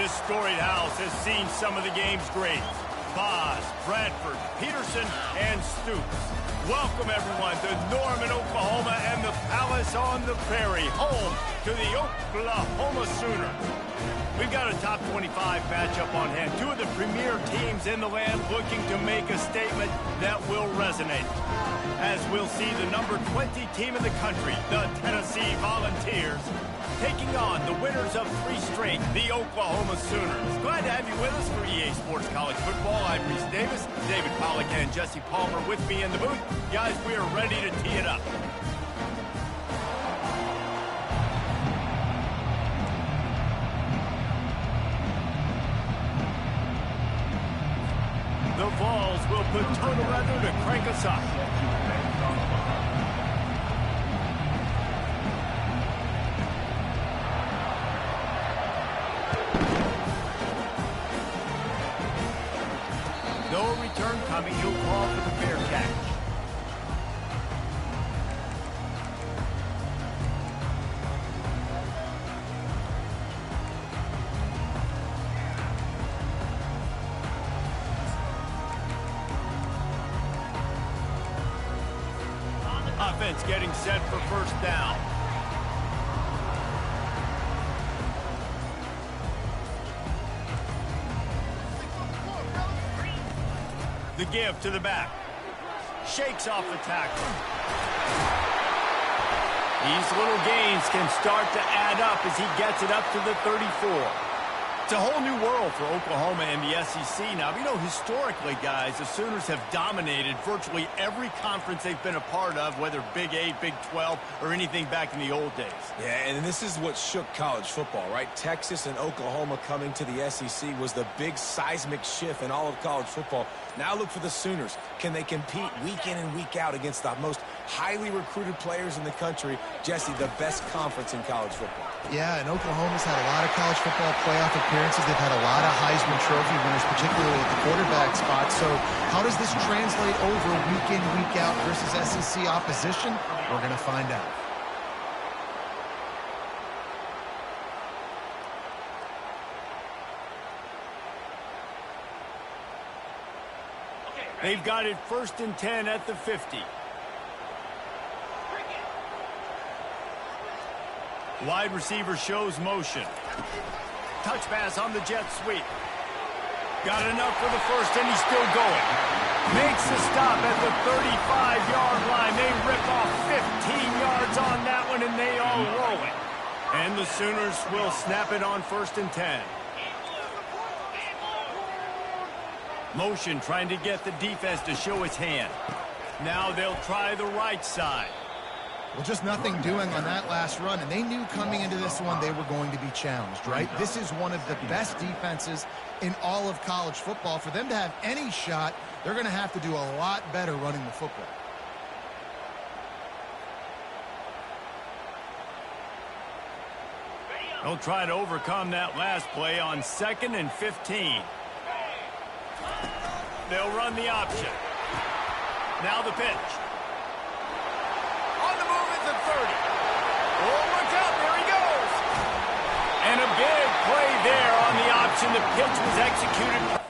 This storied house has seen some of the game's greats. Boz, Bradford, Peterson, and Stoops. Welcome, everyone, to Norman, Oklahoma, and the Palace on the Prairie, home to the Oklahoma Sooners. We've got a top 25 matchup on hand. Two of the premier teams in the land looking to make a statement that will resonate. As we'll see the number 20 team in the country, the Tennessee Volunteers, taking on the winners of 3 straight, the Oklahoma Sooners. Glad to have you with us for EA Sports College Football. I'm Reese Davis, David Pollack, and Jesse Palmer with me in the booth. Guys, we are ready to tee it up. The Vols will put total weather to crank us up. No return coming. He'll call for the fair catch. Offense getting set for first down. The give to the back. Shakes off the tackle. These little gains can start to add up as he gets it up to the 34. It's a whole new world for Oklahoma and the SEC. Now, you know, historically, guys, the Sooners have dominated virtually every conference they've been a part of, whether Big 8, Big 12, or anything back in the old days. Yeah, and this is what shook college football, right? Texas and Oklahoma coming to the SEC was the big seismic shift in all of college football. Now look for the Sooners. Can they compete week in and week out against the most highly recruited players in the country? Jesse, the best conference in college football. Yeah, and Oklahoma's had a lot of college football playoff appearances. They've had a lot of Heisman Trophy winners, particularly at the quarterback spot. So how does this translate over week in, week out versus SEC opposition? We're going to find out. They've got it 1st and 10 at the 50. Wide receiver shows motion. Touch pass on the jet sweep. Got enough for the first, and he's still going. Makes the stop at the 35-yard line. They rip off 15 yards on that one, and they are rolling. And the Sooners will snap it on 1st and 10. Motion trying to get the defense to show its hand. Now they'll try the right side. Well, just nothing doing on that last run, and they knew coming into this one they were going to be challenged, right? This is one of the best defenses in all of college football. For them to have any shot, they're going to have to do a lot better running the football. They'll try to overcome that last play on 2nd and 15. They'll run the option. Now the pitch. On the move at the 30. Oh, look out, there he goes. And a big play there on the option. The pitch was executed.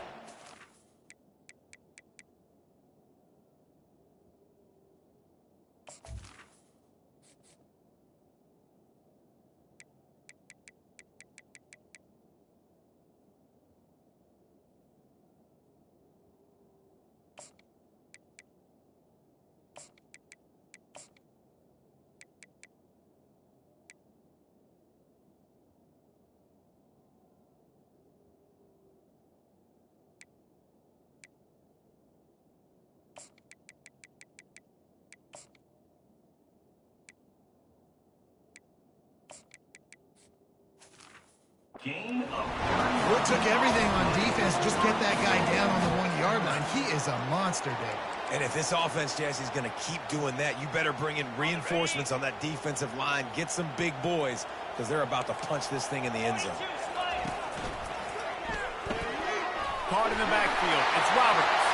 What took everything on defense, just get that guy down on the 1-yard line. He is a monster, Dave. And if this offense, Jesse, is going to keep doing that, you better bring in reinforcements on that defensive line. Get some big boys, because they're about to punch this thing in the end zone. Caught in the backfield. It's Roberts.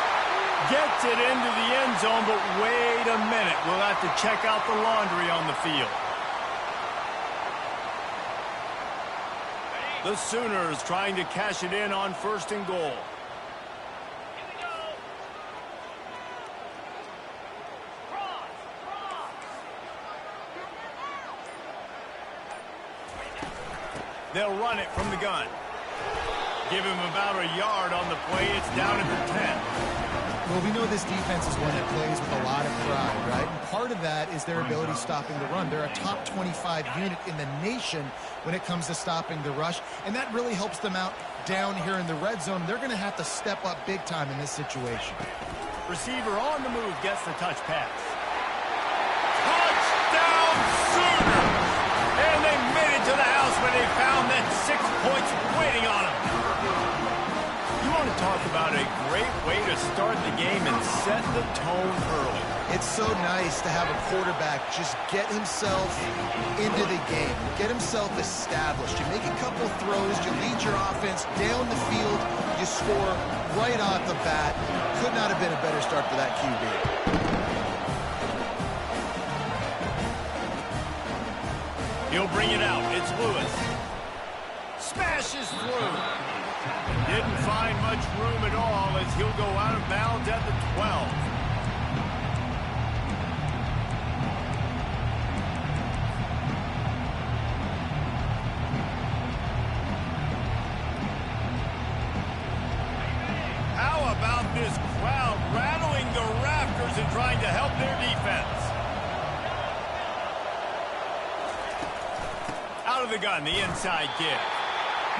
Gets it into the end zone, but wait a minute. We'll have to check out the laundry on the field. The Sooners trying to cash it in on 1st and goal. They'll run it from the gun. Give him about a yard on the play. It's down at the 10. Well, we know this defense is one that plays with a lot of pride, right? And part of that is their ability stopping the run. They're a top 25 unit in the nation when it comes to stopping the rush, and that really helps them out down here in the red zone. They're going to have to step up big time in this situation. Receiver on the move gets the touch pass. Touchdown Sooners! And they made it to the house when they found that 6 points waiting on them. You want to talk about a great way to start the game and set the tone early. It's so nice to have a quarterback just get himself into the game, get himself established. You make a couple throws, you lead your offense down the field, you score right off the bat. Could not have been a better start for that QB. He'll bring it out. It's Lewis. Smashes through. Didn't find much room at all as he'll go out of bounds at the 12. How about this crowd rattling the rafters and trying to help their defense? Out of the gun, the inside kick.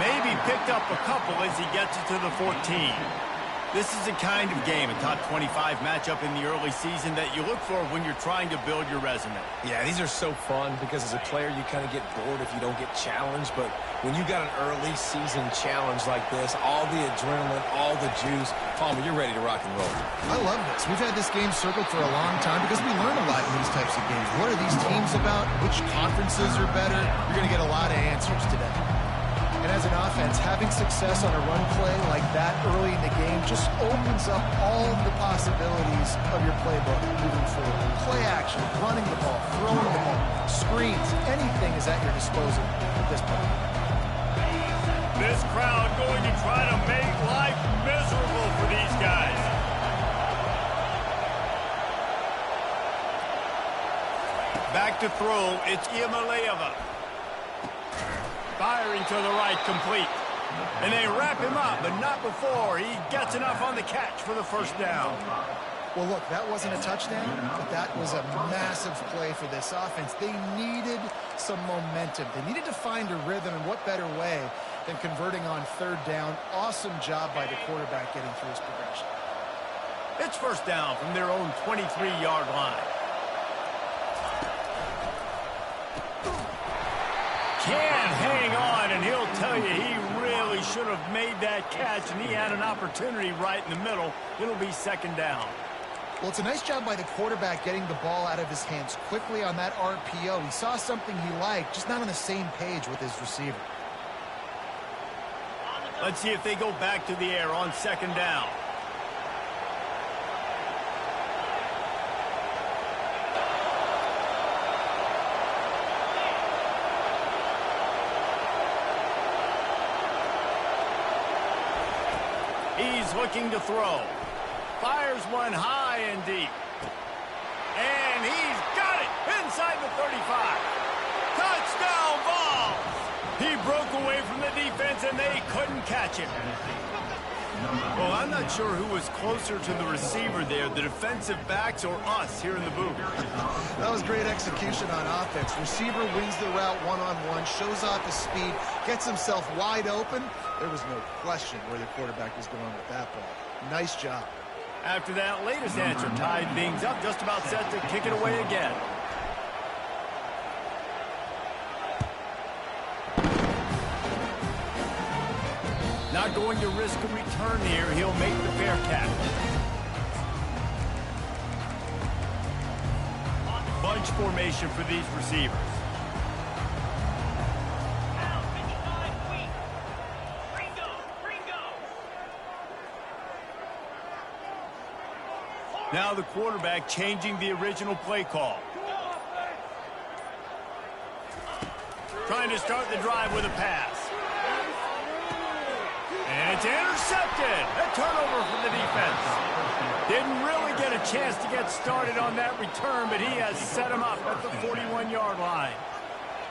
Maybe picked up a couple as he gets it to the 14. This is the kind of game, a top 25 matchup in the early season that you look for when you're trying to build your resume. Yeah, these are so fun because as a player, you kind of get bored if you don't get challenged. But when you got an early season challenge like this, all the adrenaline, all the juice, Palmer, you're ready to rock and roll. I love this. We've had this game circled for a long time because we learn a lot in these types of games. What are these teams about? Which conferences are better? You're going to get a lot of answers today. And as an offense, having success on a run play like that early in the game just opens up all of the possibilities of your playbook moving forward. Play action, running the ball, throwing the ball, screens, anything is at your disposal at this point. This crowd going to try to make life miserable for these guys. Back to throw, it's Iamaleava. Firing to the right, complete. And they wrap him up, but not before he gets enough on the catch for the 1st down. Well, look, that wasn't a touchdown, but that was a massive play for this offense. They needed some momentum. They needed to find a rhythm, and what better way than converting on 3rd down. Awesome job by the quarterback getting through his progression. It's 1st down from their own 23-yard line. Can't hang on, and he'll tell you he really should have made that catch, and he had an opportunity right in the middle. It'll be 2nd down. Well, it's a nice job by the quarterback getting the ball out of his hands quickly on that RPO. He saw something he liked, just not on the same page with his receiver. Let's see if they go back to the air on 2nd down. He's looking to throw. Fires one high and deep. And he's got it inside the 35. Touchdown ball. He broke away from the defense and they couldn't catch him. Well, I'm not sure who was closer to the receiver there, the defensive backs or us here in the booth. That was great execution on offense. Receiver wins the route one-on-one, shows off his speed, gets himself wide open. There was no question where the quarterback was going with that ball. Nice job. After that latest answer tied things up, just about set to kick it away again. Not going to risk a return here. He'll make the fair catch. Bunch formation for these receivers. Now the quarterback changing the original play call. Trying to start the drive with a pass. And it's intercepted. A turnover for the defense. Didn't really get a chance to get started on that return, but he has set him up at the 41-yard line.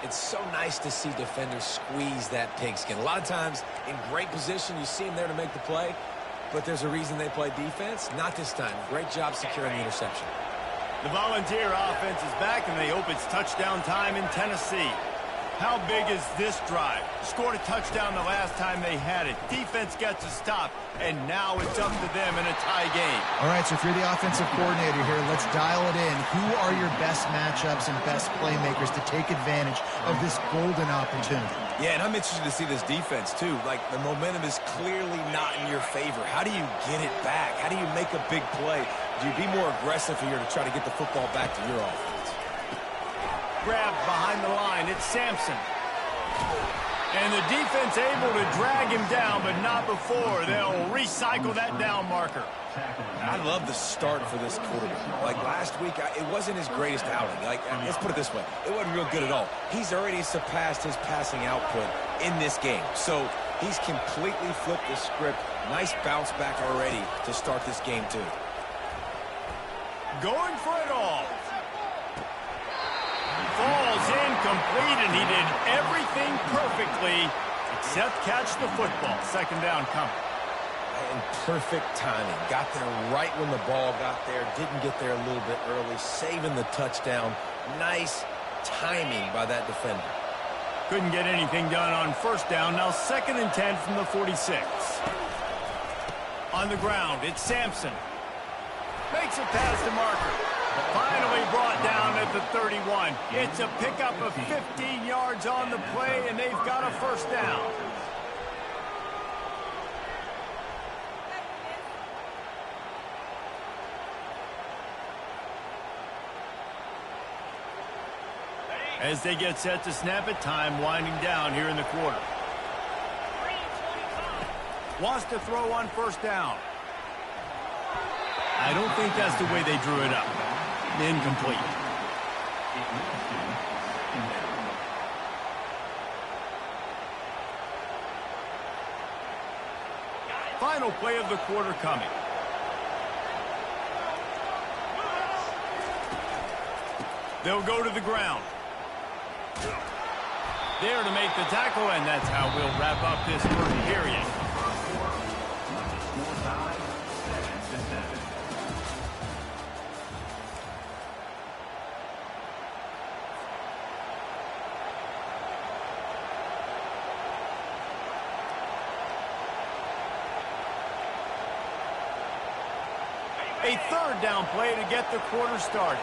It's so nice to see defenders squeeze that pigskin. A lot of times, in great position, you see them there to make the play, but there's a reason they play defense. Not this time. Great job securing the interception. The Volunteer offense is back, and they hope it's touchdown time in Tennessee. How big is this drive? Scored a touchdown the last time they had it. Defense gets a stop, and now it's up to them in a tie game. All right, so if you're the offensive coordinator here, let's dial it in. Who are your best matchups and best playmakers to take advantage of this golden opportunity? Yeah, and I'm interested to see this defense, too. Like, the momentum is clearly not in your favor. How do you get it back? How do you make a big play? Do you be more aggressive here to try to get the football back to your offense? Grab behind the line. It's Sampson. And the defense able to drag him down, but not before. They'll recycle that down marker. I love the start for this quarterback. Like last week, it wasn't his greatest outing. Like, let's put it this way. It wasn't real good at all. He's already surpassed his passing output in this game. So he's completely flipped the script. Nice bounce back already to start this game, too. Going for it all. Falls incomplete, and he did everything perfectly except catch the football. Second down coming. And perfect timing. Got there right when the ball got there. Didn't get there a little bit early. Saving the touchdown. Nice timing by that defender. Couldn't get anything done on first down. Now 2nd and 10 from the 46. On the ground, it's Sampson. Makes it past the marker. Finally brought down at the 31. It's a pickup of 15 yards on the play, and they've got a first down. As they get set to snap it, time winding down here in the quarter. Wants to throw on first down. I don't think that's the way they drew it up. Incomplete. Final play of the quarter coming. They'll go to the ground. There to make the tackle, and that's how we'll wrap up this first period. A third down play to get the quarter started.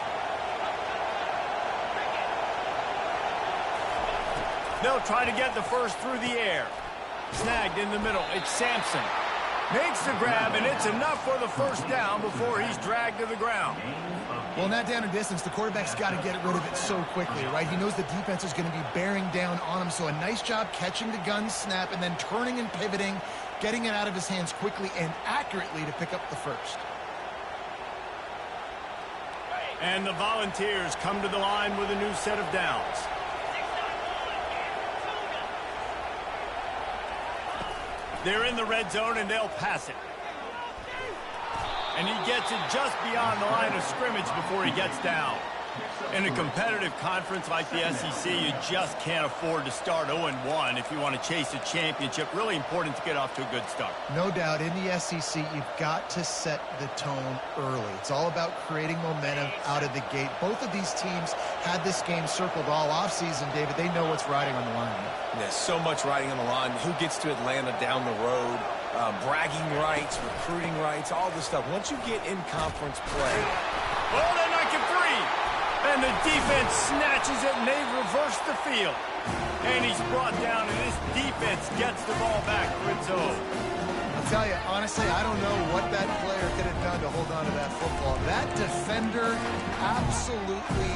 They'll try to get the first through the air. Snagged in the middle. It's Sampson. Makes the grab, and it's enough for the first down before he's dragged to the ground. Well, in that down and distance, the quarterback's got to get rid of it so quickly, right? He knows the defense is going to be bearing down on him, so a nice job catching the gun snap and then turning and pivoting, getting it out of his hands quickly and accurately to pick up the first. And the Volunteers come to the line with a new set of downs. They're in the red zone, and they'll pass it. And he gets it just beyond the line of scrimmage before he gets down. In a competitive conference like the SEC, you just can't afford to start 0-1 if you want to chase a championship. Really important to get off to a good start. No doubt, in the SEC, you've got to set the tone early. It's all about creating momentum out of the gate. Both of these teams had this game circled all offseason, David. They know what's riding on the line. There's so much riding on the line. Who gets to Atlanta down the road? Bragging rights, recruiting rights, all this stuff. Once you get in conference play. Oh, they're not get free. And the defense snatches it, and they reverse the field. And he's brought down, and this defense gets the ball back for its own. I'll tell you, honestly, I don't know what that player could have done to hold on to that football. That defender absolutely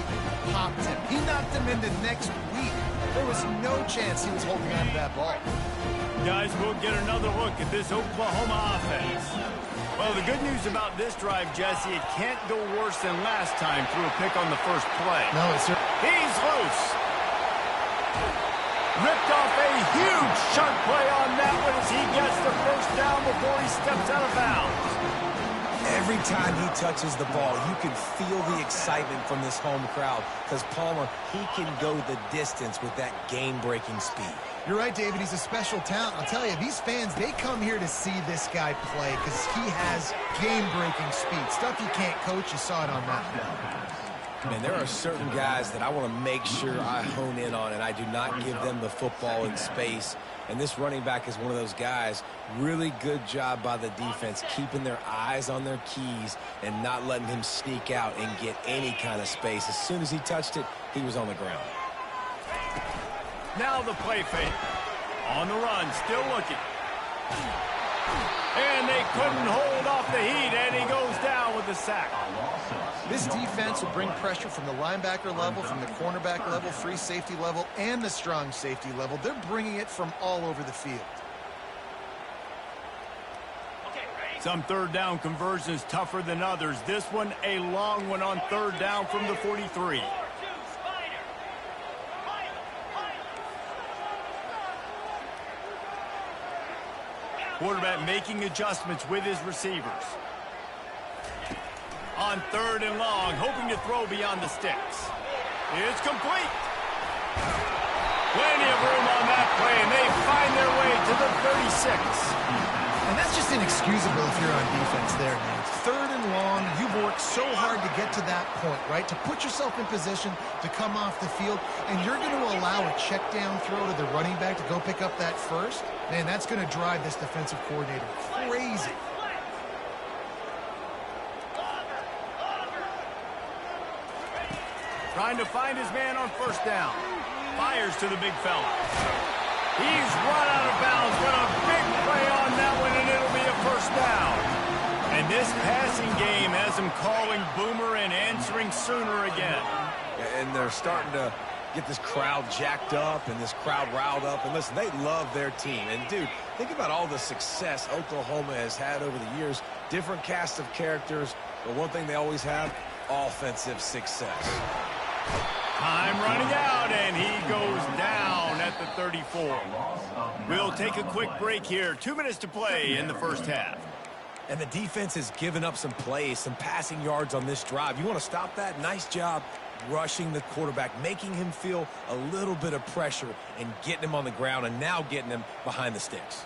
popped him. He knocked him into next week. There was no chance he was holding on to that ball. Guys, we'll get another look at this Oklahoma offense. Well, the good news about this drive, Jesse, it can't go worse than last time through a pick on the first play. No, it's... He's loose. Ripped off a huge chunk play on that one as he gets the first down before he steps out of bounds. Every time he touches the ball, you can feel the excitement from this home crowd because Palmer, he can go the distance with that game-breaking speed. You're right, David. He's a special talent. I'll tell you, these fans, they come here to see this guy play because he has game-breaking speed. Stuff you can't coach. You saw it on that one. Man, there are certain guys that I want to make sure I hone in on, and I do not give them the football in space. And this running back is one of those guys. Really good job by the defense, keeping their eyes on their keys and not letting him sneak out and get any kind of space. As soon as he touched it, he was on the ground. Now the play fake. On the run, still looking. And they couldn't hold off the heat, and he goes down with the sack. This defense will bring pressure from the linebacker level, from the cornerback level, free safety level, and the strong safety level. They're bringing it from all over the field. Some third down conversions tougher than others. This one, a long one on third down from the 43. Quarterback making adjustments with his receivers. On third and long, hoping to throw beyond the sticks. It's complete. Plenty of room on that play, and they find their way to the 36. And that's just inexcusable if you're on defense there, man. Third and long, you've worked so hard to get to that point, right? To put yourself in position to come off the field, and you're going to allow a check down throw to the running back to go pick up that first? Man, that's going to drive this defensive coordinator crazy. Trying to find his man on first down. Fires to the big fella. He's run out of bounds, but a big play on that one, and it'll be a first down. And this passing game has him calling Boomer and answering Sooner again. And they're starting to get this crowd jacked up and this crowd riled up. And listen, they love their team. And, dude, think about all the success Oklahoma has had over the years. Different cast of characters, but one thing they always have, offensive success. Time running out, and he goes down at the 34. We'll take a quick break here. 2 minutes to play in the first half. And the defense has given up some plays, some passing yards on this drive. You want to stop that? Nice job rushing the quarterback, making him feel a little bit of pressure and getting him on the ground and now getting him behind the sticks.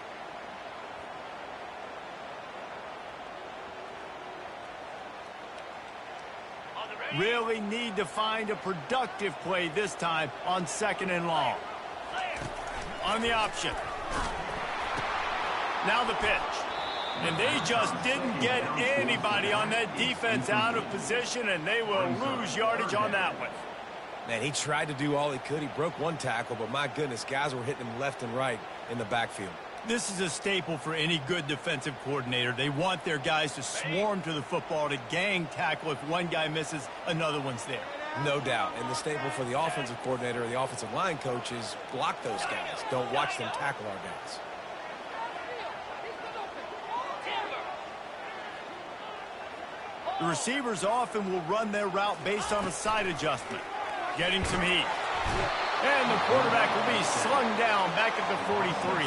Really need to find a productive play this time on second and long. On the option. Now the pitch. And they just didn't get anybody on that defense out of position, and they will lose yardage on that one. Man, he tried to do all he could. He broke one tackle, but my goodness, guys were hitting him left and right in the backfield. This is a staple for any good defensive coordinator. They want their guys to swarm to the football, to gang tackle. If one guy misses, another one's there. No doubt. And the staple for the offensive coordinator or the offensive line coach is block those guys. Don't watch them tackle our guys. The receivers often will run their route based on a side adjustment. Getting some heat. And the quarterback will be slung down back at the 43.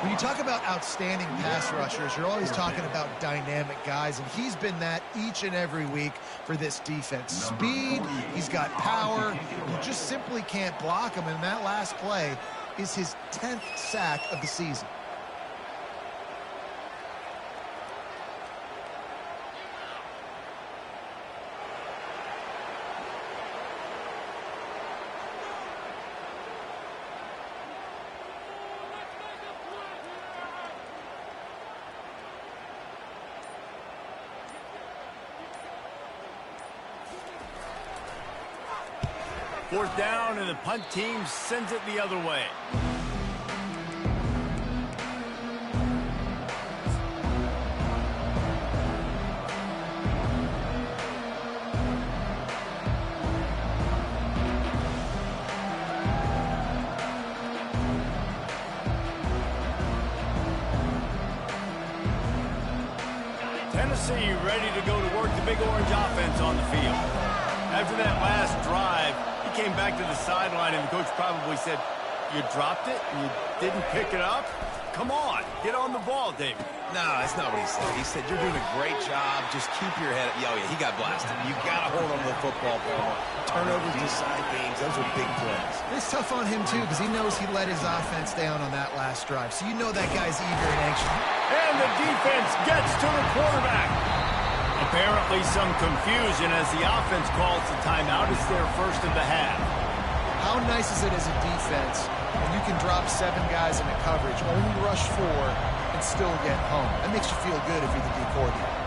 When you talk about outstanding pass rushers, you're always talking about dynamic guys, and he's been that each and every week for this defense. Speed, he's got power, you just simply can't block him, and that last play is his 10th sack of the season. Fourth down, and the punt team sends it the other way. Tennessee ready to go to work the Big Orange offense on the field. After that last drive, he came back to the sideline, and the coach probably said, You dropped it and you didn't pick it up? Come on, get on the ball, David. No, that's not what he said. He said, you're doing a great job. Just keep your head up. Oh, yeah, he got blasted. You got to hold on to the football, Palmer. Turnovers decide games. Those are big plays. It's tough on him, too, because he knows he let his offense down on that last drive. So you know that guy's eager and anxious. And the defense gets to the quarterback. Apparently some confusion as the offense calls the timeout. It's their first of the half. How nice is it as a defense when you can drop 7 guys into coverage, only rush 4, and still get home? That makes you feel good if you're the D coordinator.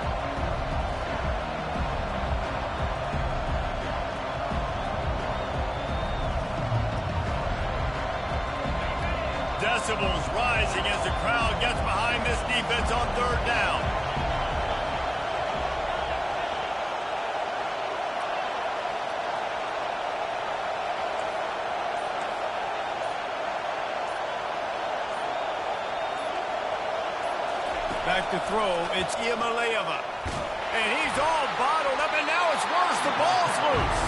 Decibels rising as the crowd gets behind this defense on third down. Back to throw, it's Iamaleava. And he's all bottled up, and now it's worse. The ball's loose.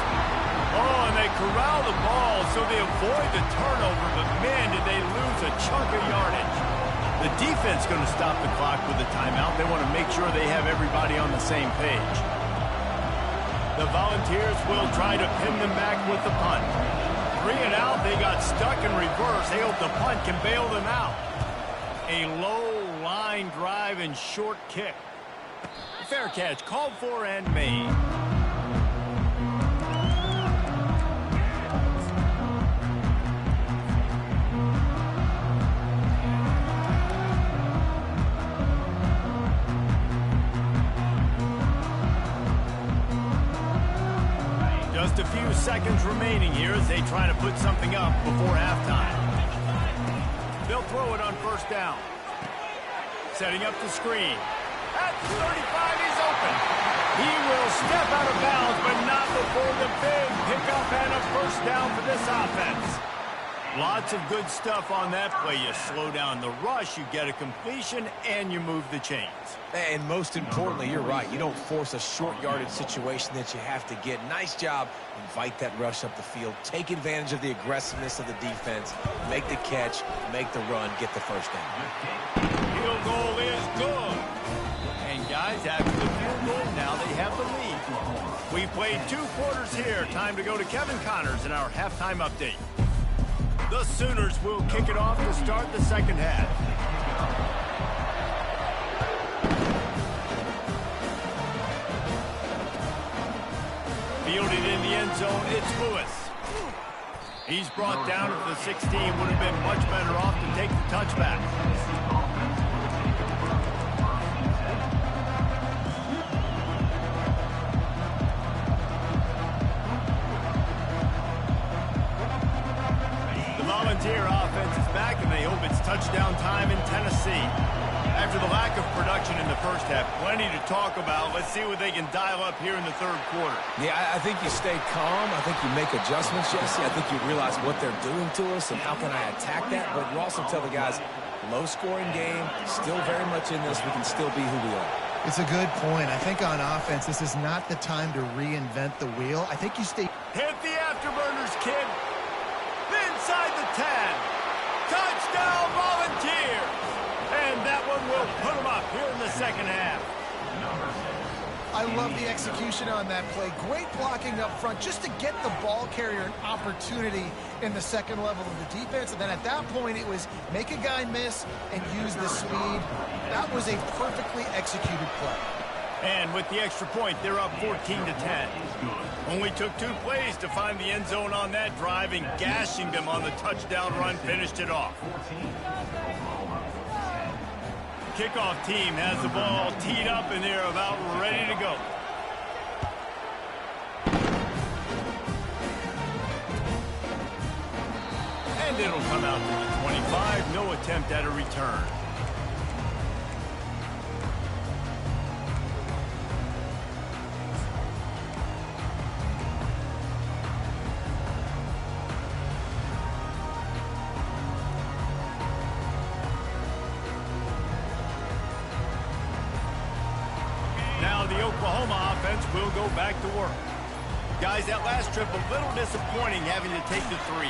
Oh, and they corral the ball so they avoid the turnover, but man, did they lose a chunk of yardage. The defense going to stop the clock with a timeout. They want to make sure they have everybody on the same page. The Volunteers will try to pin them back with the punt. 3 and out, they got stuck in reverse. They hope the punt can bail them out. A low line drive and short kick. Fair catch called for and made. Just a few seconds remaining here as they try to put something up before halftime. They'll throw it on first down. Setting up the screen. At 35, he's open. He will step out of bounds, but not before the big pickup and a first down for this offense. Lots of good stuff on that play. You slow down the rush, you get a completion, and you move the chains. And most importantly, you're right. You don't force a short yardage situation that you have to get. Nice job. Invite that rush up the field. Take advantage of the aggressiveness of the defense. Make the catch. Make the run. Get the first down. Field goal is good. And guys, after the field goal, now they have the lead. We played 2 quarters here. Time to go to Kevin Connors in our halftime update. The Sooners will kick it off to start the second half. Fielded in the end zone, it's Lewis. He's brought down at the 16. Would have been much better off to take the touchback. The Volunteer offense is back, and they hope it's touchdown time in Tennessee. After the lack of production in the first half, plenty to talk about. Let's see what they can dial up here in the third quarter. Yeah, I think you stay calm. I think you make adjustments, Jesse. I think you realize what they're doing to us and how can I attack that. But you also tell the guys, low-scoring game, still very much in this. We can still be who we are. It's a good point. I think on offense, this is not the time to reinvent the wheel. I think you stay... Hit the afterburners, kid. Inside the 10. Touchdown, Volunteers. And that one will put them up here in the second half. I love the execution on that play. Great blocking up front just to get the ball carrier an opportunity in the second level of the defense. And then at that point, it was make a guy miss and use the speed. That was a perfectly executed play. And with the extra point, they're up 14-10. Only took 2 plays to find the end zone on that drive, and gashing them on the touchdown run finished it off. Kickoff team has the ball teed up, and they're about ready to go. And it'll come out to the 25. No attempt at a return. Now the Oklahoma offense will go back to work. Guys, that last trip a little disappointing having to take the 3.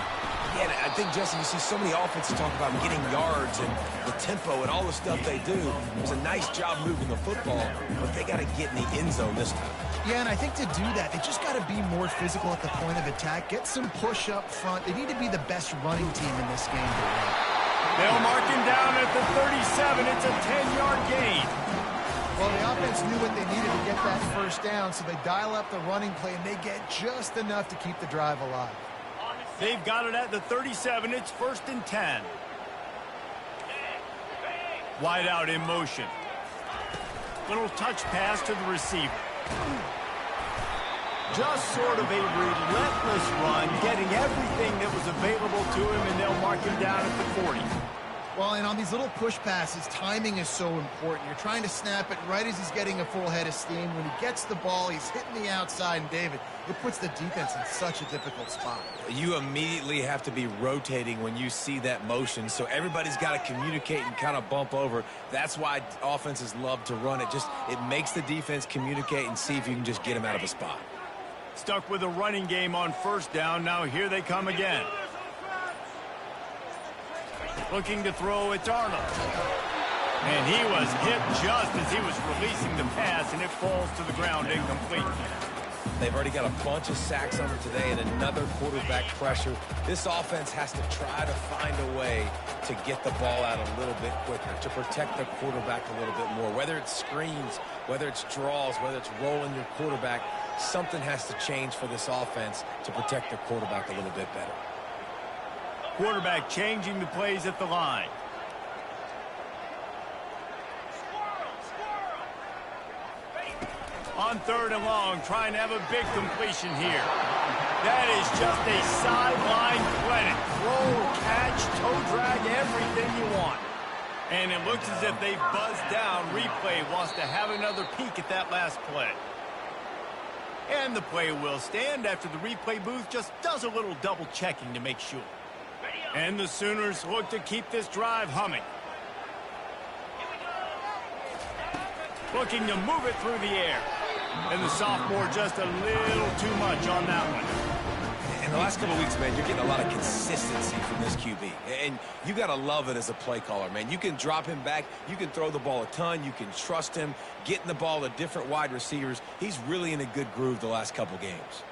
Yeah, and I think, Justin, you see so many offenses talk about getting yards and the tempo and all the stuff they do. It was a nice job moving the football, but they got to get in the end zone this time. Yeah, and I think to do that, they just got to be more physical at the point of attack, get some push up front. They need to be the best running team in this game to win. They'll mark him down at the 37. It's a 10-yard gain. Well, the offense knew what they needed to get that first down, so they dial up the running play, and they get just enough to keep the drive alive. They've got it at the 37. It's 1st and 10. Wide out in motion. Little touch pass to the receiver. Just sort of a relentless run, getting everything that was available to him, and they'll mark him down at the 40. Well, and on these little push passes, timing is so important. You're trying to snap it right as he's getting a full head of steam. When he gets the ball, he's hitting the outside, and David, it puts the defense in such a difficult spot. You immediately have to be rotating when you see that motion, so everybody's got to communicate and kind of bump over. That's why offenses love to run it. It makes the defense communicate and see if you can just get him out of a spot. Stuck with a running game on 1st down. Now here they come again. Looking to throw, it's Arnold. And he was hit just as he was releasing the pass, and it falls to the ground incomplete. They've already got a bunch of sacks on them today and another quarterback pressure. This offense has to try to find a way to get the ball out a little bit quicker, to protect the quarterback a little bit more. Whether it's screens, whether it's draws, whether it's rolling your quarterback, something has to change for this offense to protect the quarterback a little bit better. Quarterback changing the plays at the line. On 3rd and long, trying to have a big completion here. That is just a sideline clinic. Roll, catch, toe drag, everything you want. And it looks as if they buzzed down. Replay wants to have another peek at that last play. And the play will stand after the replay booth just does a little double checking to make sure. And the Sooners look to keep this drive humming. Looking to move it through the air. And the sophomore just a little too much on that one. In the last couple of weeks, man, you're getting a lot of consistency from this QB. And you got to love it as a play caller, man. You can drop him back. You can throw the ball a ton. You can trust him, getting the ball to different wide receivers. He's really in a good groove the last couple games.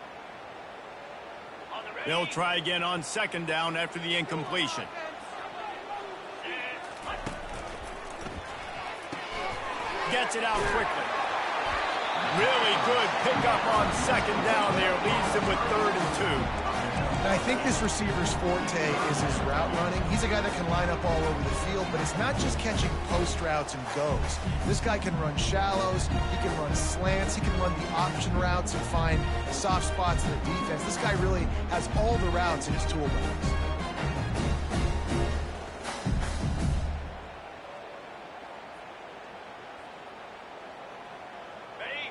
They'll try again on 2nd down after the incompletion. Gets it out quickly. Really good pickup on 2nd down there. Leaves them with 3rd and 2. And I think this receiver's forte is his route running. He's a guy that can line up all over the field, but it's not just catching post routes and goes. This guy can run shallows, he can run slants, he can run the option routes and find soft spots in the defense. This guy really has all the routes in his toolbox.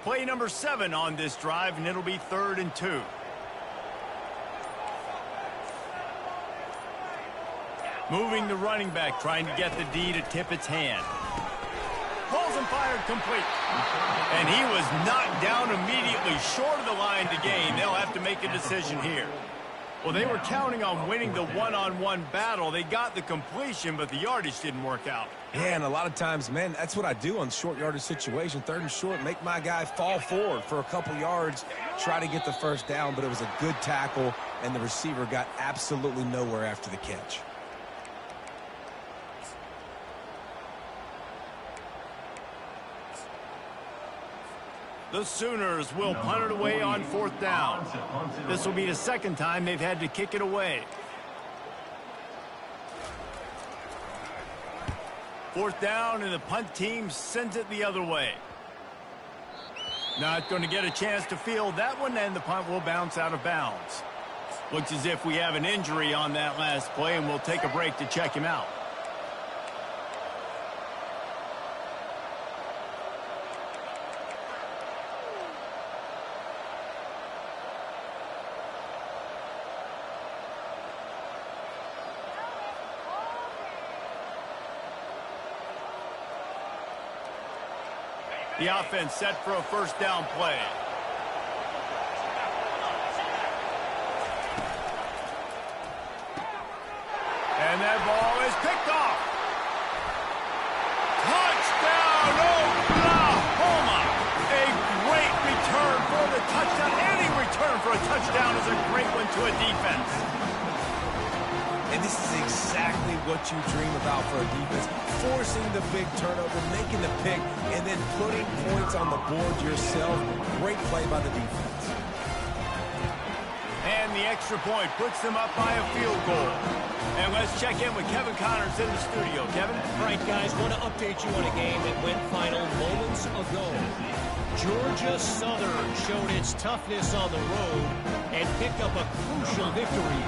Play number 7 on this drive, and it'll be 3rd and 2. Moving the running back, trying to get the D to tip its hand. Pulls and fired complete. And he was knocked down immediately short of the line to gain. They'll have to make a decision here. Well, they were counting on winning the one-on-one battle. They got the completion, but the yardage didn't work out. Yeah, and a lot of times, man, that's what I do on short yardage situation. 3rd and short, make my guy fall forward for a couple yards, try to get the 1st down, but it was a good tackle, and the receiver got absolutely nowhere after the catch. The Sooners will punt it away on 4th down. This will be the 2nd time they've had to kick it away. 4th down, and the punt team sends it the other way. Not going to get a chance to field that one, and the punt will bounce out of bounds. Looks as if we have an injury on that last play, and we'll take a break to check him out. The offense set for a 1st down play. picked off. Touchdown, Oklahoma! A great return for the touchdown. Any return for a touchdown is a great one to a defense. And this is exactly what you dream about for a defense. Forcing the big turnover, making the pick, and then putting points on the board yourself. Great play by the defense. And the extra point puts them up by a field goal. And let's check in with Kevin Connors in the studio. Kevin? All right, guys, want to update you on a game that went final moments ago. Georgia Southern showed its toughness on the road and picked up a crucial victory.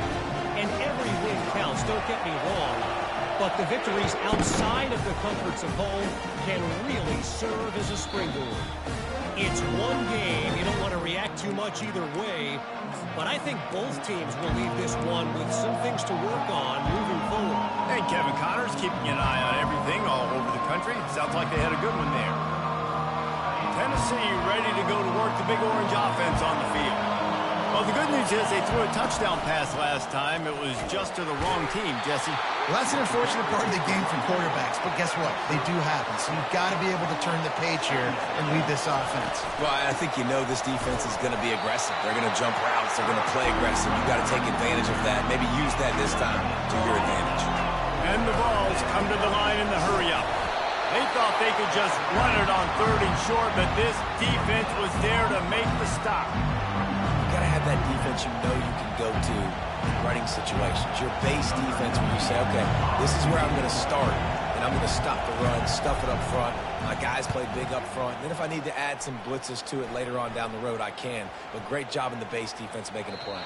And every win counts, don't get me wrong. But the victories outside of the comforts of home can really serve as a springboard. It's one game. You don't want to react too much either way. But I think both teams will leave this one with some things to work on moving forward. And Kevin Connors keeping an eye on everything all over the country. Sounds like they had a good one there. Tennessee ready to go to work the Big Orange offense on the field. Well, the good news is they threw a touchdown pass last time. It was just to the wrong team, Jesse. Well, that's an unfortunate part of the game from quarterbacks, but guess what? They do happen, so you've got to be able to turn the page here and lead this offense. Well, I think you know this defense is going to be aggressive. They're going to jump routes. They're going to play aggressive. You've got to take advantage of that. Maybe use that this time to your advantage. And the balls come to the line in the hurry-up. They thought they could just run it on 3rd and short, but this defense was there to make the stop. You got to have that defense you know you can go to in running situations. Your base defense where you say, okay, this is where I'm going to start, and I'm going to stop the run, stuff it up front. My guys play big up front. And then if I need to add some blitzes to it later on down the road, I can. But great job in the base defense making a play.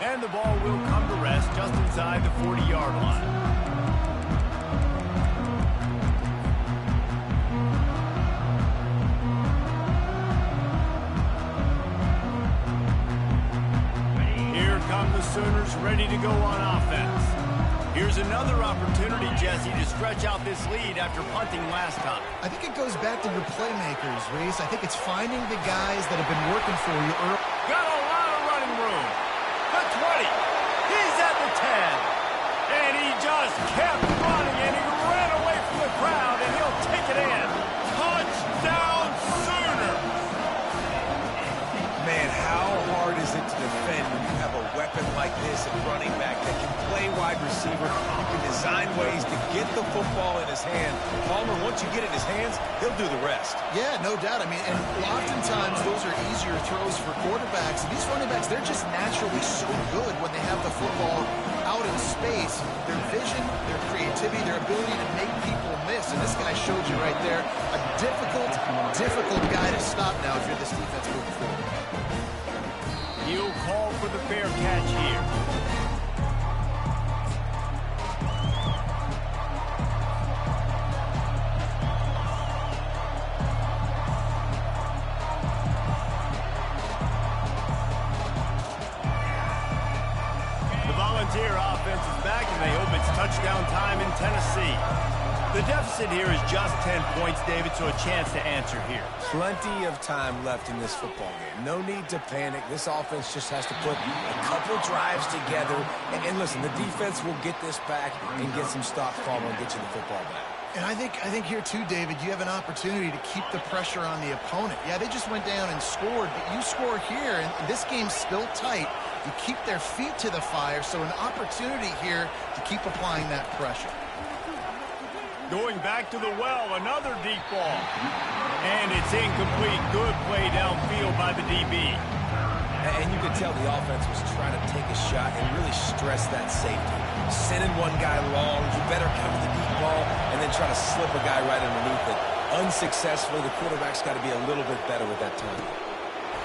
And the ball will come to rest just inside the 40-yard line. The Sooners ready to go on offense. Here's another opportunity, Jesse, to stretch out this lead after punting last time. I think it goes back to your playmakers, Reese. I think it's finding the guys that have been working for you early. Got a lot of running room. The 20. He's at the 10. And he just kept running, and he ran away from the crowd, and he'll take it in. Touchdown, Sooners! Man, how hard is it to defend when you have a weapon like this at running back that can play wide receiver? You can design ways to get the football in his hand. Palmer, once you get it in his hands, he'll do the rest. Yeah, no doubt. I mean, and oftentimes those are easier throws for quarterbacks. And these running backs, they're just naturally so good when they have the football out in space. Their vision, their creativity, their ability to make people miss. And this guy showed you right there, a difficult guy to stop now if you're this defense moving forward. He'll call for the fair catch here. The Volunteer offense is back, and they hope it's touchdown time in Tennessee. The deficit here is just 10 points, David, so a chance to answer here. Plenty of time left in this football game. No need to panic. This offense just has to put a couple drives together. And listen, the defense will get this back and get some stops, Palmer, and get you the football back. And I think here too, David, you have an opportunity to keep the pressure on the opponent. Yeah, they just went down and scored, but you score here, and this game's still tight. You keep their feet to the fire, so an opportunity here to keep applying that pressure. Going back to the well, another deep ball. And it's incomplete. Good play downfield by the DB. And you could tell the offense was trying to take a shot and really stress that safety. Sending one guy long, you better cover the deep ball, and then try to slip a guy right underneath it. Unsuccessfully, the quarterback's got to be a little bit better with that time.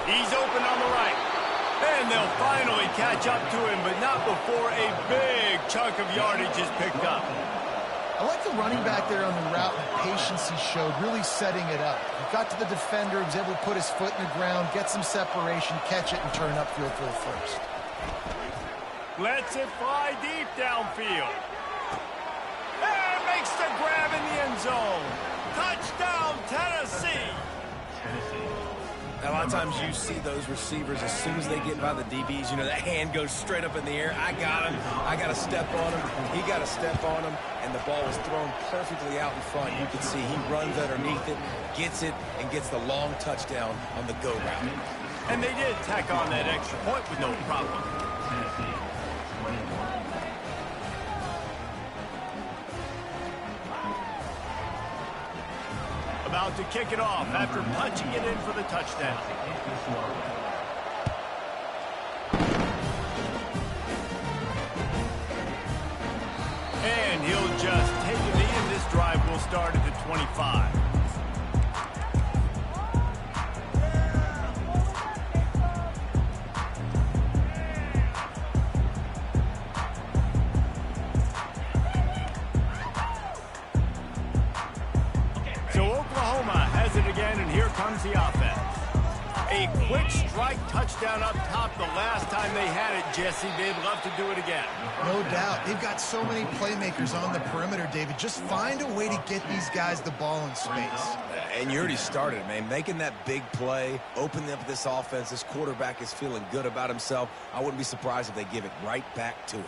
He's open on the right. And they'll finally catch up to him, but not before a big chunk of yardage is picked up. I like the running back there on the route and the patience he showed, really setting it up. He got to the defender, he was able to put his foot in the ground, get some separation, catch it, and turn upfield for the first. Lets it fly deep downfield. And makes the grab in the end zone. Touchdown, Tennessee! A lot of times you see those receivers, as soon as they get by the DBs, you know, that hand goes straight up in the air. I got him. I got to step on him. He got to step on him, and the ball was thrown perfectly out in front. You can see he runs underneath it, gets it, and gets the long touchdown on the go route. And they did tack on that extra point with no problem. About to kick it off after punching it in for the touchdown. And he'll just take a knee, and this drive will start at the 25. Comes the offense. A quick strike touchdown up top the last time they had it, Jesse. They'd love to do it again. No doubt. They've got so many playmakers on the perimeter, David. Just find a way to get these guys the ball in space. And you already started, man. Making that big play, opening up this offense. This quarterback is feeling good about himself. I wouldn't be surprised if they give it right back to him.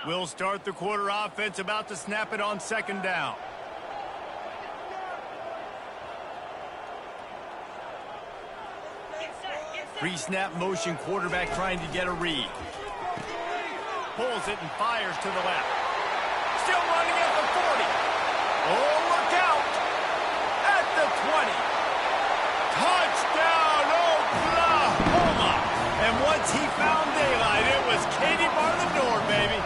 We'll start the quarter offense, about to snap it on second down. Pre-snap motion, quarterback trying to get a read. Pulls it and fires to the left. Still running at the 40. Oh, look out! At the 20. Touchdown, Oklahoma! And once he found daylight, it was Katie bar the door, baby.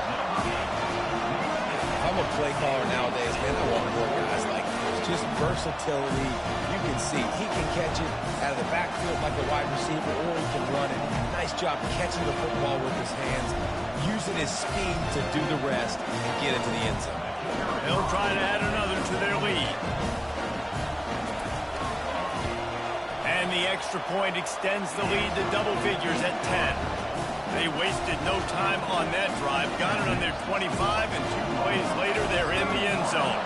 I'm a play caller nowadays, man. I want more guys like this. Just versatility. You can see he can catch it out of the backfield like a wide receiver, or he can run it. Nice job catching the football with his hands, using his speed to do the rest and get into the end zone. They'll try to add another to their lead. And the extra point extends the lead to double figures at 10. They wasted no time on that drive. Got it on their 25, and 2 plays later, they're in the end zone.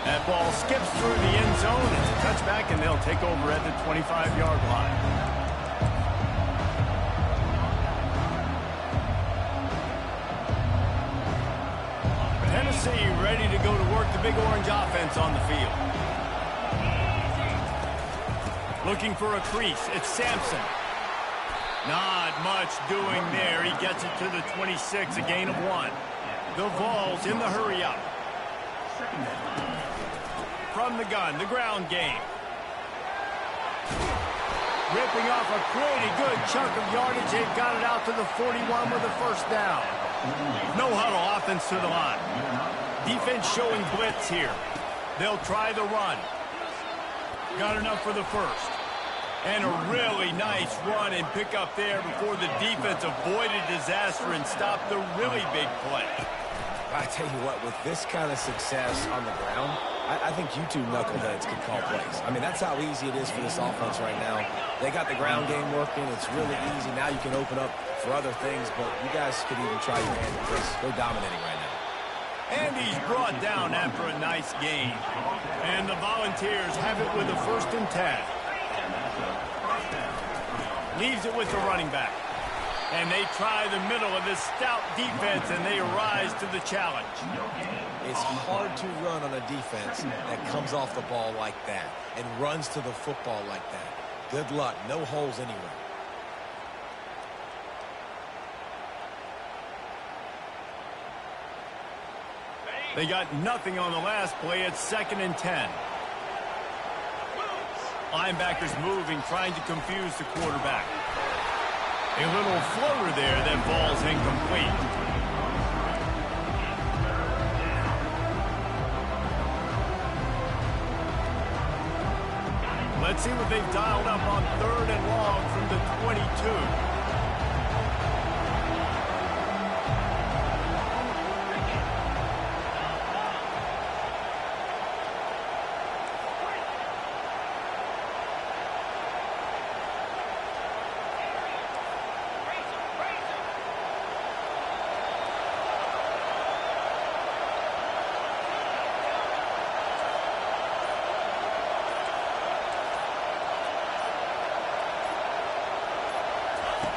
That ball skips through the end zone. It's a touchback, and they'll take over at the 25-yard line. Tennessee ready to go to work the Big Orange offense on the field. Looking for a crease. It's Sampson. Not much doing there. He gets it to the 26, a gain of 1. The Vols in the hurry-up. From the gun, the ground game. Ripping off a pretty good chunk of yardage. They've got it out to the 41 with a first down. No huddle, offense to the line. Defense showing blitz here. They'll try the run. Got enough for the first. And a really nice run and pick up there before the defense avoided disaster and stopped the really big play. I tell you what, with this kind of success on the ground, I think you two knuckleheads can call plays. I mean, that's how easy it is for this offense right now. They got the ground game working. It's really easy. Now you can open up for other things, but you guys could even try your hand at this. They're dominating right now. And he's brought down after a nice gain. And the Volunteers have it with a 1st and 10. Leaves it with the running back. And they try the middle of this stout defense, and they rise to the challenge. It's hard to run on a defense that comes off the ball like that and runs to the football like that. Good luck. No holes anywhere. They got nothing on the last play. It's 2nd and 10. Linebackers moving, trying to confuse the quarterback. A little floater there that falls incomplete. Let's see what they've dialed up on 3rd and long from the 22.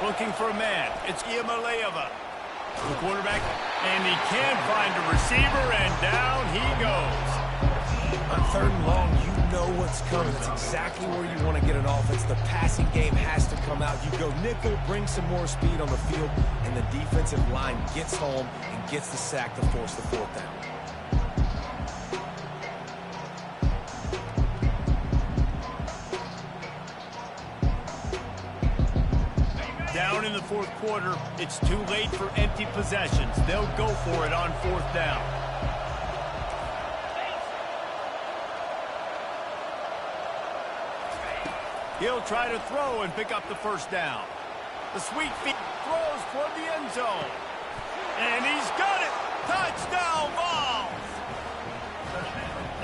Looking for a man. It's Iamaleava, the quarterback, and he can find a receiver, and down he goes. On 3rd and long, you know what's coming. That's exactly where you want to get an offense. The passing game has to come out. You go nickel, bring some more speed on the field, and the defensive line gets home and gets the sack to force the 4th down. Down in the 4th quarter, it's too late for empty possessions. They'll go for it on 4th down. He'll try to throw and pick up the 1st down. The sweet feet throws toward the end zone. And he's got it! Touchdown, Vols!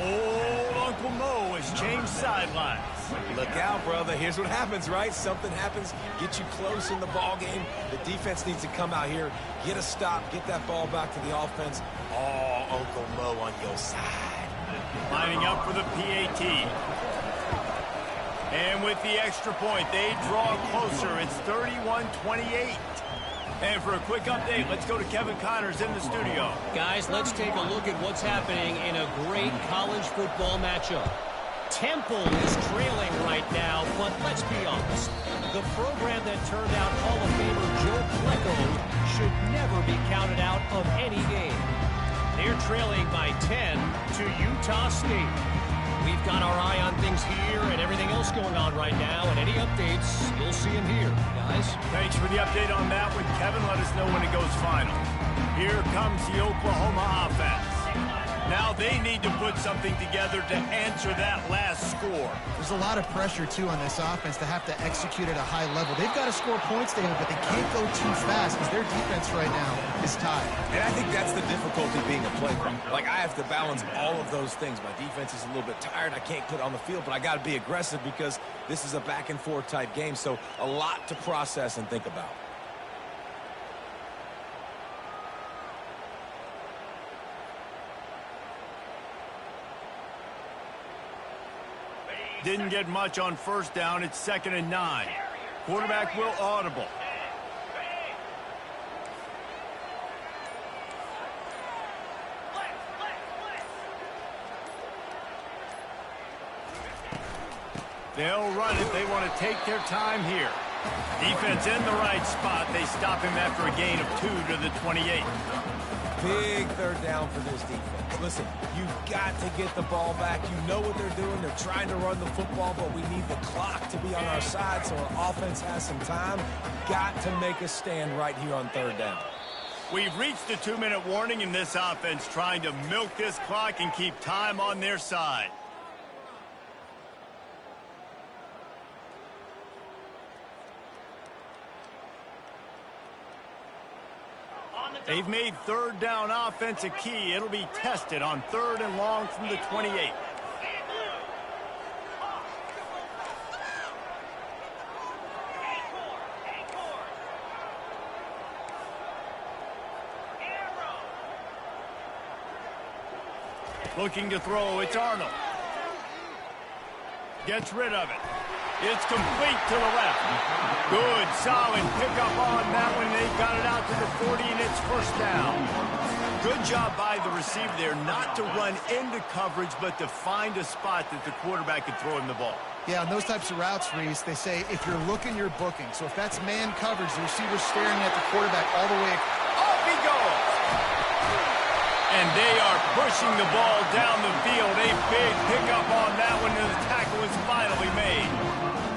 Old Uncle Mo has changed sidelines. Look out, brother. Here's what happens, right? Something happens, get you close in the ball game. The defense needs to come out here, get a stop, get that ball back to the offense. Oh, Uncle Mo on your side. Lining up for the PAT. And with the extra point, they draw closer. It's 31-28. And for a quick update, let's go to Kevin Connors in the studio. Guys, let's take a look at what's happening in a great college football matchup. Temple is trailing right now, but let's be honest. The program that turned out Hall of Famer Joe Flacco should never be counted out of any game. They're trailing by 10 to Utah State. We've got our eye on things here and everything else going on right now, and any updates, you'll see them here, guys. Thanks for the update on that one, Kevin. Let us know when it goes final. Here comes the Oklahoma offense. Now they need to put something together to answer that last score. There's a lot of pressure, too, on this offense to have to execute at a high level. They've got to score points, David, but they can't go too fast because their defense right now is tied. And I think that's the difficulty being a playmaker. Like, I have to balance all of those things. My defense is a little bit tired. I can't put on the field, but I got to be aggressive because this is a back-and-forth type game, so a lot to process and think about. Didn't get much on 1st down. It's 2nd and 9. Quarterback will audible. They'll run it. They want to take their time here. Defense in the right spot. They stop him after a gain of 2 to the 28. Big 3rd down for this defense. Listen, you've got to get the ball back. You know what they're doing. They're trying to run the football, but we need the clock to be on our side so our offense has some time. Got to make a stand right here on 3rd down. We've reached the 2-minute warning in this offense, trying to milk this clock and keep time on their side. They've made 3rd down offense a key. It'll be tested on 3rd and long from the 28. Looking to throw, it's Arnold. Gets rid of it. It's complete to the left. Good, solid pickup on that one. They got it out to the 40, and it's 1st down. Good job by the receiver there not to run into coverage, but to find a spot that the quarterback could throw him the ball. Yeah, on those types of routes, Reese, they say if you're looking, you're booking. So if that's man coverage, the receiver's staring at the quarterback all the way. Off he goes! And they are pushing the ball down the field. A big pickup on that one, and the tackle is finally made.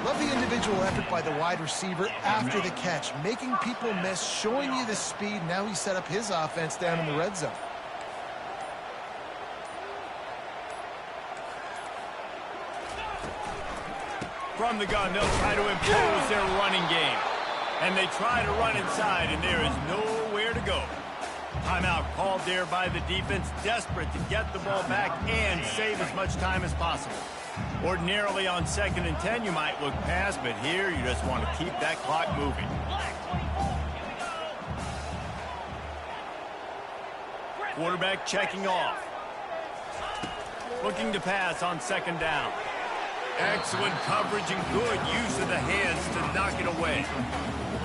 Love the individual effort by the wide receiver after the catch, making people miss, showing you the speed. Now he set up his offense down in the red zone. from the gun, they'll try to impose their running game. And they try to run inside, and there is nowhere to go. Timeout called there by the defense, desperate to get the ball back and save as much time as possible. Ordinarily on 2nd and 10, you might look past, but here you just want to keep that clock moving. Quarterback checking off. Looking to pass on 2nd down. Excellent coverage and good use of the hands to knock it away.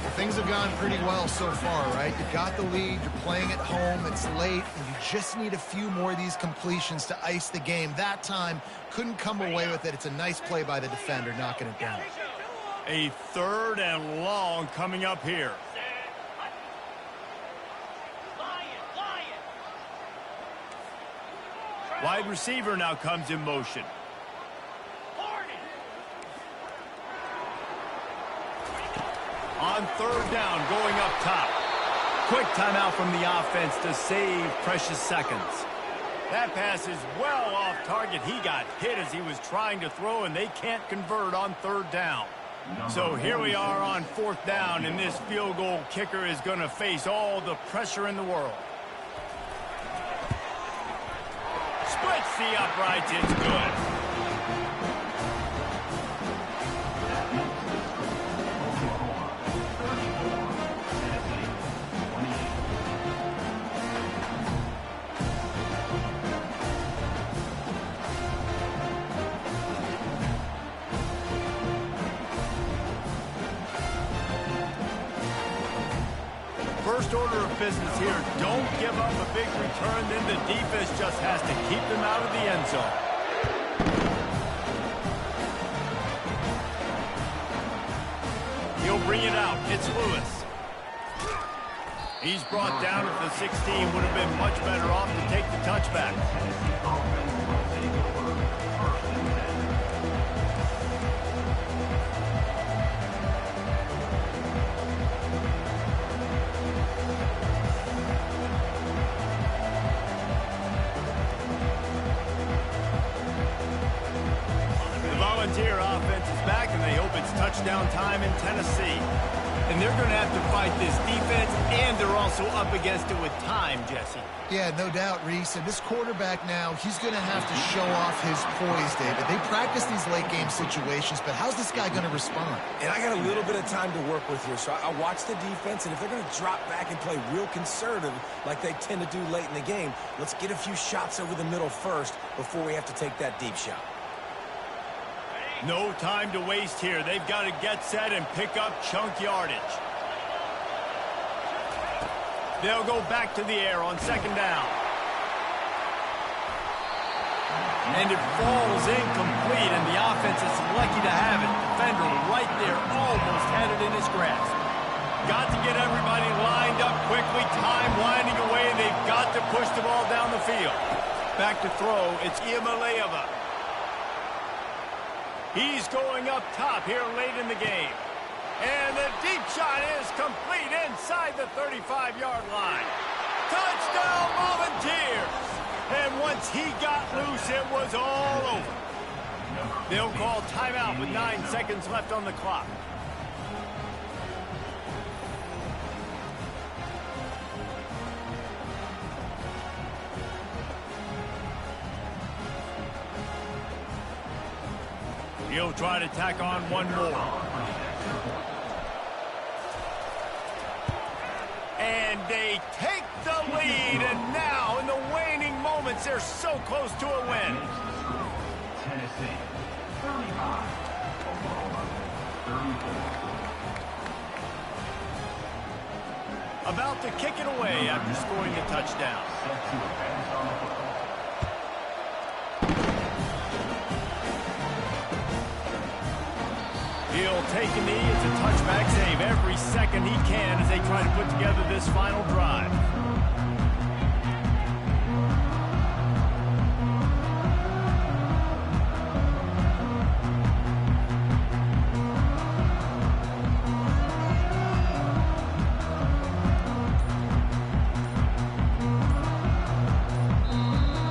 Well, things have gone pretty well so far, right? You've got the lead, you're playing at home, it's late, and you just need a few more of these completions to ice the game. That time, couldn't come away with it. It's a nice play by the defender, knocking it down. A 3rd and long coming up here. Wide receiver now comes in motion. On 3rd down, going up top. Quick timeout from the offense to save precious seconds. That pass is well off target. He got hit as he was trying to throw, and they can't convert on 3rd down. So here we are on 4th down, and this field goal kicker is going to face all the pressure in the world. Splits the uprights. It's good. First order of business here, don't give up a big return, then the defense just has to keep them out of the end zone. He'll bring it out. It's Lewis. He's brought down at the 16. Would have been much better off to take the touchback. Offense is back, and they hope it's touchdown time in Tennessee. And they're going to have to fight this defense, and they're also up against it with time, Jesse. Yeah, no doubt, Reese. And this quarterback now, he's going to have to show off his poise, David. They practice these late-game situations, but how's this guy going to respond? And I got a little bit of time to work with here, so I watch the defense, and if they're going to drop back and play real conservative like they tend to do late in the game, let's get a few shots over the middle first before we have to take that deep shot. No time to waste here. They've got to get set and pick up chunk yardage. They'll go back to the air on 2nd down. And it falls incomplete, and the offense is lucky to have it. Defender right there almost had it in his grasp. Got to get everybody lined up quickly. Time winding away, and they've got to push the ball down the field. Back to throw. It's Iamaleava. He's going up top here late in the game. And the deep shot is complete inside the 35-yard line. Touchdown, Volunteers! And once he got loose, it was all over. They'll call timeout with 9 seconds left on the clock. He'll try to tack on one more. And they take the lead, and now in the waning moments, they're so close to a win. Tennessee, 35, Oklahoma, 34. About to kick it away after scoring a touchdown. He'll take a knee. It's a touchback save every second he can as they try to put together this final drive.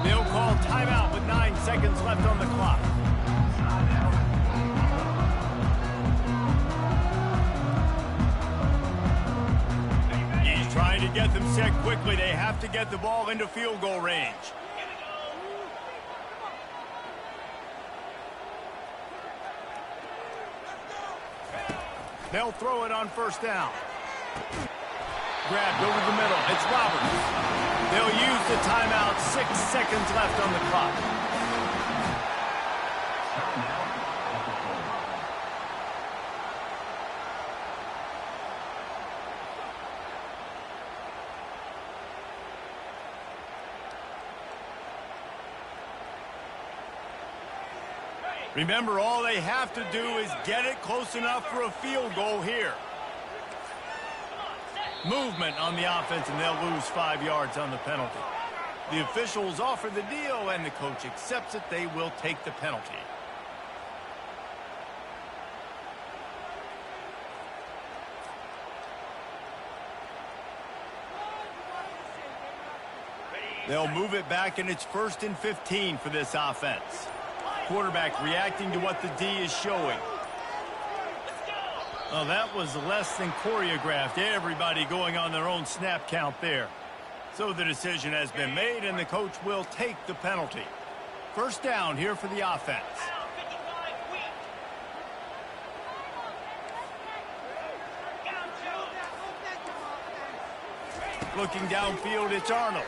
They'll call timeout with 9 seconds left on the clock. Trying to get them set quickly. They have to get the ball into field goal range. They'll throw it on first down. Grabbed over the middle. It's Roberts. They'll use the timeout. 6 seconds left on the clock. Remember, all they have to do is get it close enough for a field goal here. Movement on the offense, and they'll lose 5 yards on the penalty. The officials offer the deal, and the coach accepts it. They will take the penalty. They'll move it back, and it's 1st and 15 for this offense. Quarterback reacting to what the D is showing. Oh, that was less than choreographed. Everybody going on their own snap count there. So the decision has been made, and the coach will take the penalty. First down here for the offense. Looking downfield, it's Arnold.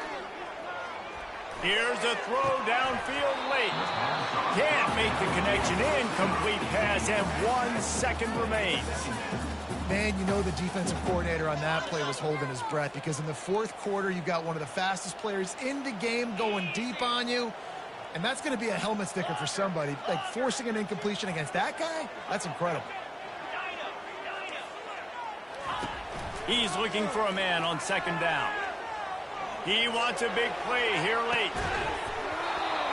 Here's a throw downfield late. Can't make the connection. Incomplete pass, and 1 second remains. Man, you know the defensive coordinator on that play was holding his breath, because in the 4th quarter, you've got one of the fastest players in the game going deep on you, and that's going to be a helmet sticker for somebody. Like, forcing an incompletion against that guy, that's incredible. He's looking for a man on 2nd down. He wants a big play here late.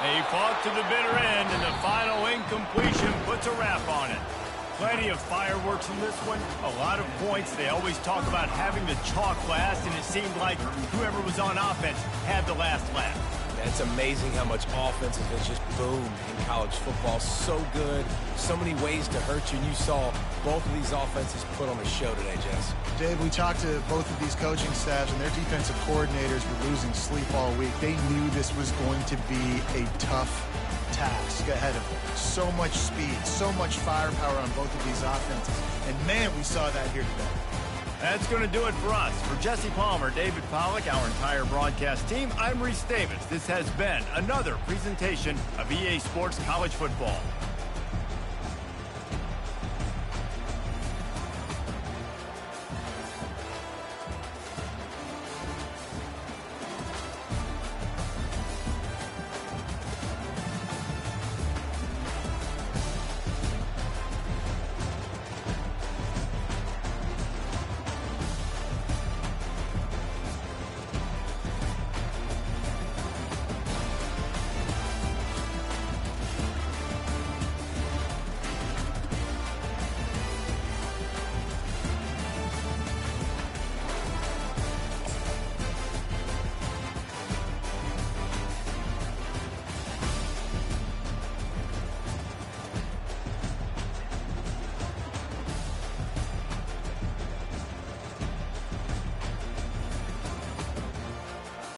They fought to the bitter end, and the final incompletion puts a wrap on it. Plenty of fireworks in this one. A lot of points. They always talk about having the chalk last, and it seemed like whoever was on offense had the last laugh. It's amazing how much offense has just boomed in college football. So good. So many ways to hurt you. And you saw both of these offenses put on a show today, Jess. Dave, we talked to both of these coaching staffs, and their defensive coordinators were losing sleep all week. They knew this was going to be a tough task ahead of them. So much speed, so much firepower on both of these offenses. And, man, we saw that here today. That's going to do it for us. For Jesse Palmer, David Pollack, our entire broadcast team, I'm Reese Davis. This has been another presentation of EA Sports College Football.